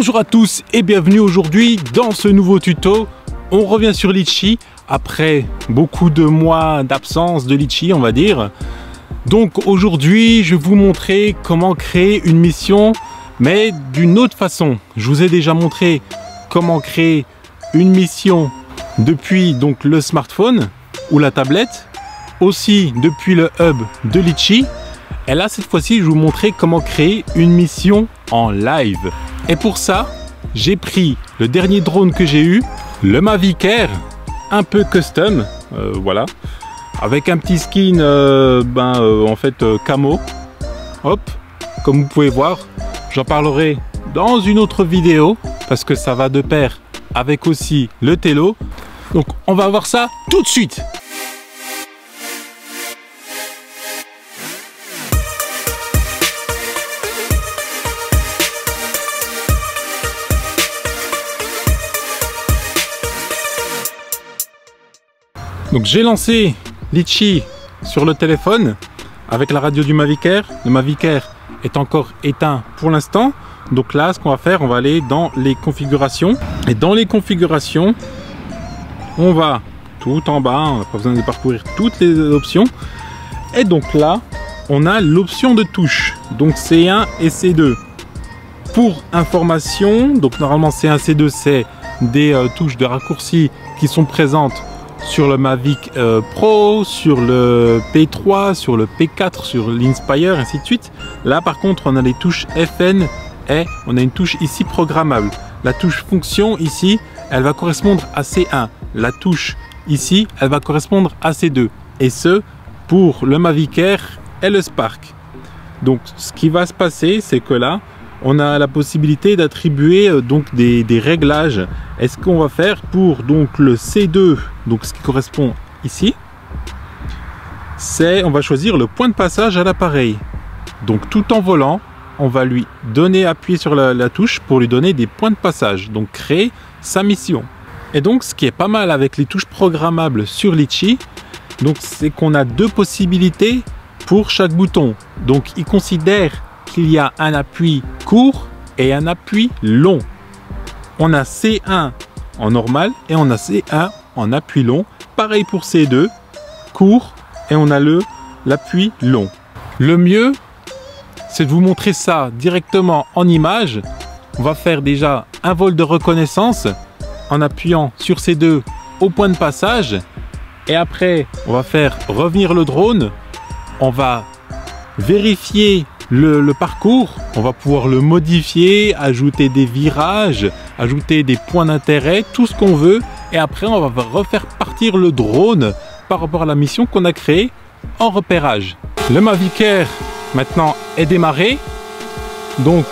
Bonjour à tous et bienvenue aujourd'hui dans ce nouveau tuto. On revient sur Litchi après beaucoup de mois d'absence de Litchi, on va dire. Donc aujourd'hui, je vais vous montrer comment créer une mission, mais d'une autre façon. Je vous ai déjà montré comment créer une mission depuis donc le smartphone ou la tablette, aussi depuis le hub de Litchi. Et là, cette fois-ci, je vais vous montrer comment créer une mission en live. Et pour ça, j'ai pris le dernier drone que j'ai eu, le Mavic Air, un peu custom, voilà, avec un petit skin, en fait, camo. Hop, comme vous pouvez voir, j'en parlerai dans une autre vidéo, parce que ça va de pair avec aussi le télo. Donc, on va voir ça tout de suite. Donc j'ai lancé Litchi sur le téléphone avec la radio du Mavic Air. Le Mavic Air est encore éteint pour l'instant. Donc là, ce qu'on va faire, on va aller dans les configurations. Et dans les configurations, on va tout en bas, on n'a pas besoin de parcourir toutes les options. Et donc là, on a l'option de touche. Donc C1 et C2. Pour information, donc normalement C1, C2, c'est des touches de raccourci qui sont présentes sur le Mavic Pro, sur le P3, sur le P4, sur l'Inspire, ainsi de suite. Là par contre on a les touches FN et on a une touche ici programmable. La touche fonction ici, elle va correspondre à C1. La touche ici, elle va correspondre à C2. Et ce, pour le Mavic Air et le Spark. Donc ce qui va se passer, c'est que là, on a la possibilité d'attribuer donc des réglages. Et ce qu'on va faire pour donc le C2, donc ce qui correspond ici, c'est on va choisir le point de passage à l'appareil. Donc tout en volant, on va lui donner appui sur la touche pour lui donner des points de passage, donc créer sa mission. Et donc ce qui est pas mal avec les touches programmables sur Litchi, donc c'est qu'on a deux possibilités pour chaque bouton. Donc il considère qu'il y a un appui court et un appui long. On a C1 en normal et on a C1 en appui long. Pareil pour C2, court, et on a l'appui long. Le mieux, c'est de vous montrer ça directement en image. On va faire déjà un vol de reconnaissance en appuyant sur C2 au point de passage. Et après, on va faire revenir le drone. On va vérifier le parcours, on va pouvoir le modifier, ajouter des virages, ajouter des points d'intérêt, tout ce qu'on veut. Et après, on va refaire partir le drone par rapport à la mission qu'on a créée en repérage. Le Mavic Air maintenant est démarré. Donc,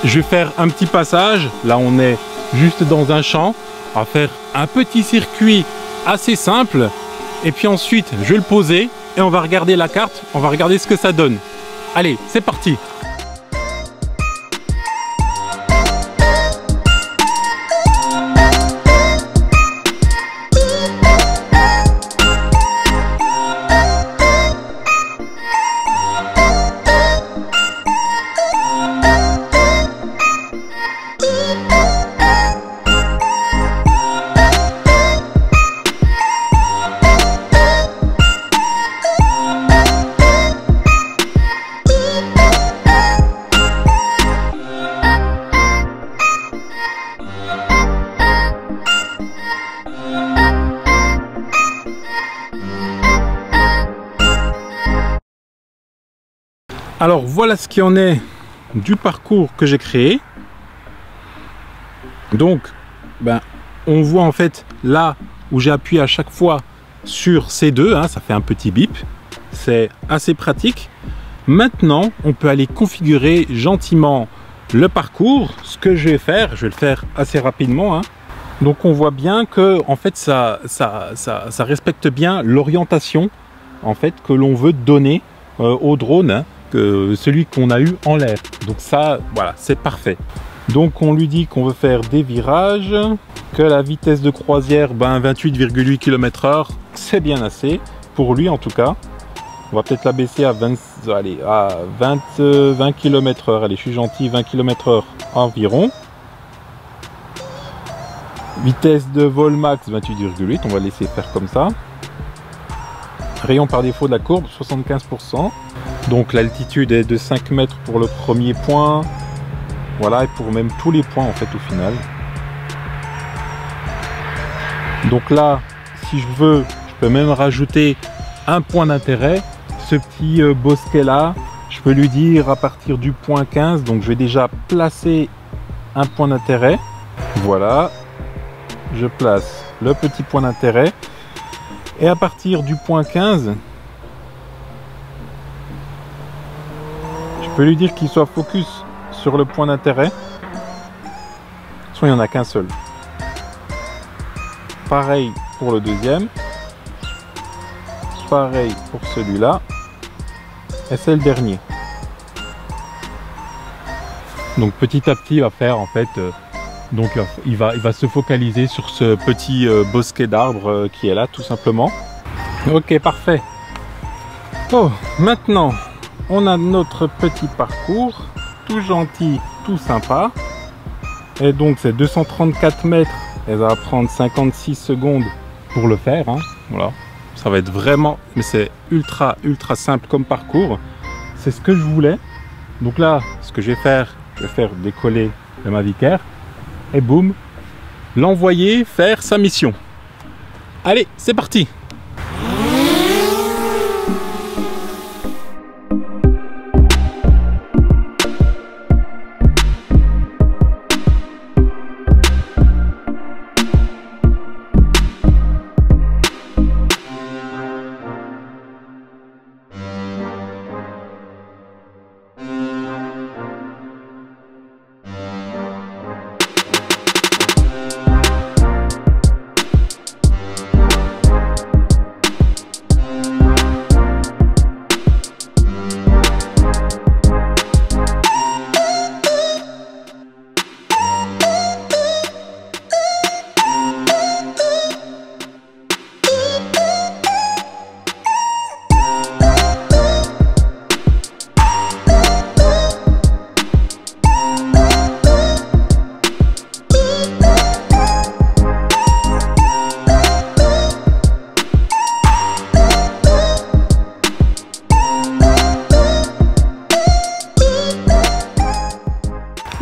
je vais faire un petit passage. Là, on est juste dans un champ. On va faire un petit circuit assez simple. Et puis ensuite, je vais le poser et on va regarder la carte. On va regarder ce que ça donne. Allez, c'est parti! Alors voilà ce qui en est du parcours que j'ai créé. Donc on voit en fait là où j'ai appuyé à chaque fois sur C2, ça fait un petit bip, c'est assez pratique. Maintenant on peut aller configurer gentiment le parcours. Ce que je vais le faire assez rapidement. Donc on voit bien que en fait ça respecte bien l'orientation en fait que l'on veut donner au drone. Celui qu'on a eu en l'air. Donc ça, voilà, c'est parfait. Donc on lui dit qu'on veut faire des virages, que la vitesse de croisière, 28,8 km/h, c'est bien assez, pour lui en tout cas. On va peut-être la baisser à 20 km/h. Allez, je suis gentil, 20 km/h environ. Vitesse de vol max 28,8, on va laisser faire comme ça. Rayon par défaut de la courbe 75%. Donc l'altitude est de 5 mètres pour le premier point. Voilà, et pour même tous les points en fait au final. Donc là, si je veux, je peux même rajouter un point d'intérêt. Ce petit bosquet là, je peux lui dire à partir du point 15. Donc je vais déjà placer un point d'intérêt. Voilà. Je place le petit point d'intérêt. Et à partir du point 15, je peux lui dire qu'il soit focus sur le point d'intérêt. Soit il n'y en a qu'un seul. Pareil pour le deuxième. Pareil pour celui-là. Et c'est le dernier. Donc petit à petit, il va faire en fait... Donc il va se focaliser sur ce petit bosquet d'arbres qui est là tout simplement. Ok, parfait. Oh, maintenant on a notre petit parcours, tout gentil, tout sympa. Et donc c'est 234 mètres et ça va prendre 56 secondes pour le faire. Hein. Voilà, ça va être vraiment, mais c'est ultra simple comme parcours. C'est ce que je voulais. Donc là, ce que je vais faire décoller le Mavic Air. Et boum, l'envoyer faire sa mission. Allez, c'est parti!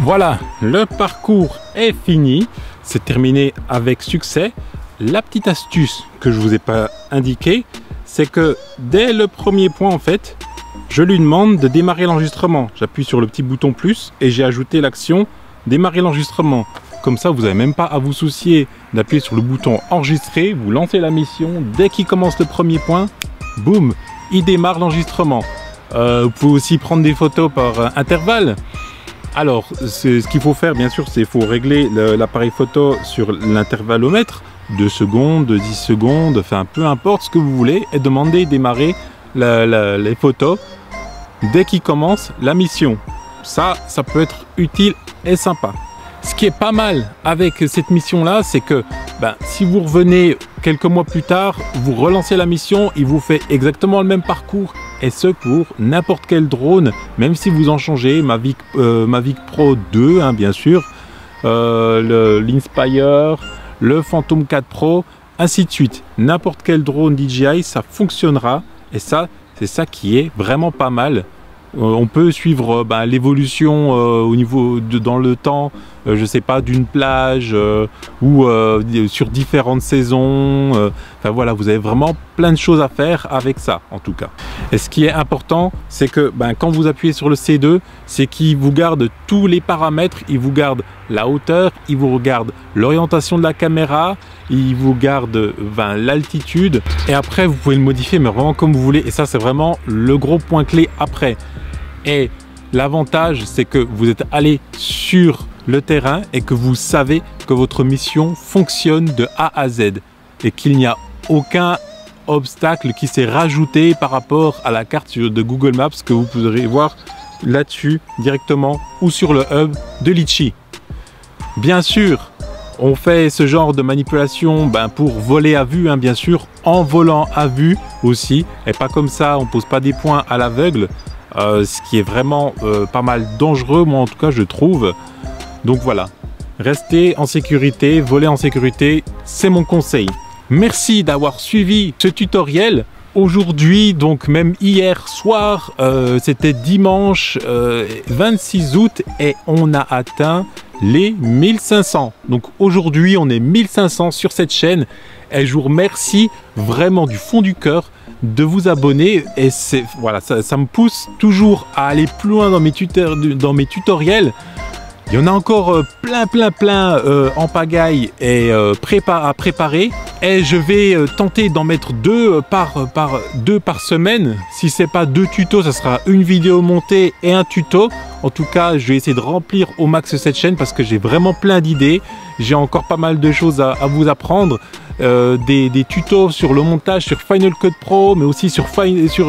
Voilà, le parcours est fini, c'est terminé avec succès. La petite astuce que je vous ai pas indiquée, c'est que dès le premier point en fait, je lui demande de démarrer l'enregistrement. J'appuie sur le petit bouton plus et j'ai ajouté l'action démarrer l'enregistrement. Comme ça, vous n'avez même pas à vous soucier d'appuyer sur le bouton enregistrer, vous lancez la mission, dès qu'il commence le premier point, boum, il démarre l'enregistrement. Vous pouvez aussi prendre des photos par intervalle. Alors, ce qu'il faut faire, bien sûr, c'est qu'il faut régler l'appareil photo sur l'intervallomètre, 2 secondes, 10 secondes, enfin peu importe ce que vous voulez, et demander de démarrer les photos dès qu'il commence la mission. Ça peut être utile et sympa. Ce qui est pas mal avec cette mission-là, c'est que si vous revenez quelques mois plus tard, vous relancez la mission, il vous fait exactement le même parcours. Et ce pour n'importe quel drone, même si vous en changez, Mavic Pro 2, hein, bien sûr, l'Inspire, le Phantom 4 Pro, ainsi de suite. N'importe quel drone DJI, ça fonctionnera. Et ça, c'est ça qui est vraiment pas mal. On peut suivre l'évolution au niveau dans le temps, je sais pas, d'une plage ou sur différentes saisons. Enfin voilà, vous avez vraiment plein de choses à faire avec ça en tout cas. Et ce qui est important, c'est que quand vous appuyez sur le C2, c'est qu'il vous garde tous les paramètres, il vous garde la hauteur, il vous regarde l'orientation de la caméra, il vous garde l'altitude et après vous pouvez le modifier mais vraiment comme vous voulez et ça c'est vraiment le gros point clé après. Et l'avantage c'est que vous êtes allé sur le terrain et que vous savez que votre mission fonctionne de A à Z et qu'il n'y a aucun obstacle qui s'est rajouté par rapport à la carte de Google Maps que vous pourrez voir là-dessus directement ou sur le hub de Litchi. Bien sûr, on fait ce genre de manipulation pour voler à vue, hein, bien sûr, en volant à vue aussi, et pas comme ça, on pose pas des points à l'aveugle, ce qui est vraiment pas mal dangereux, moi en tout cas je trouve. Donc voilà, Restez en sécurité, volez en sécurité, c'est mon conseil. Merci d'avoir suivi ce tutoriel. Aujourd'hui, donc même hier soir, c'était dimanche 26 août et on a atteint les 1500. Donc aujourd'hui, on est 1500 sur cette chaîne et je vous remercie vraiment du fond du cœur de vous abonner et c'est voilà, ça me pousse toujours à aller plus loin dans mes tutoriels. Il y en a encore plein en pagaille et à préparer. Et je vais tenter d'en mettre deux par semaine. Si c'est pas 2 tutos, ça sera une vidéo montée et un tuto. En tout cas, je vais essayer de remplir au max cette chaîne parce que j'ai vraiment plein d'idées. J'ai encore pas mal de choses à vous apprendre. Des tutos sur le montage sur Final Cut Pro, mais aussi sur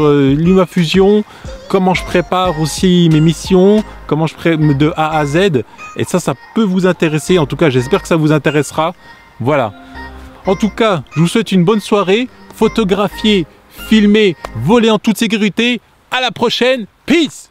LumaFusion, comment je prépare aussi mes missions, comment je prépare de A à Z, et ça peut vous intéresser. En tout cas, j'espère que ça vous intéressera. Voilà. En tout cas, je vous souhaite une bonne soirée. Photographiez, filmez, volez en toute sécurité. À la prochaine. Peace!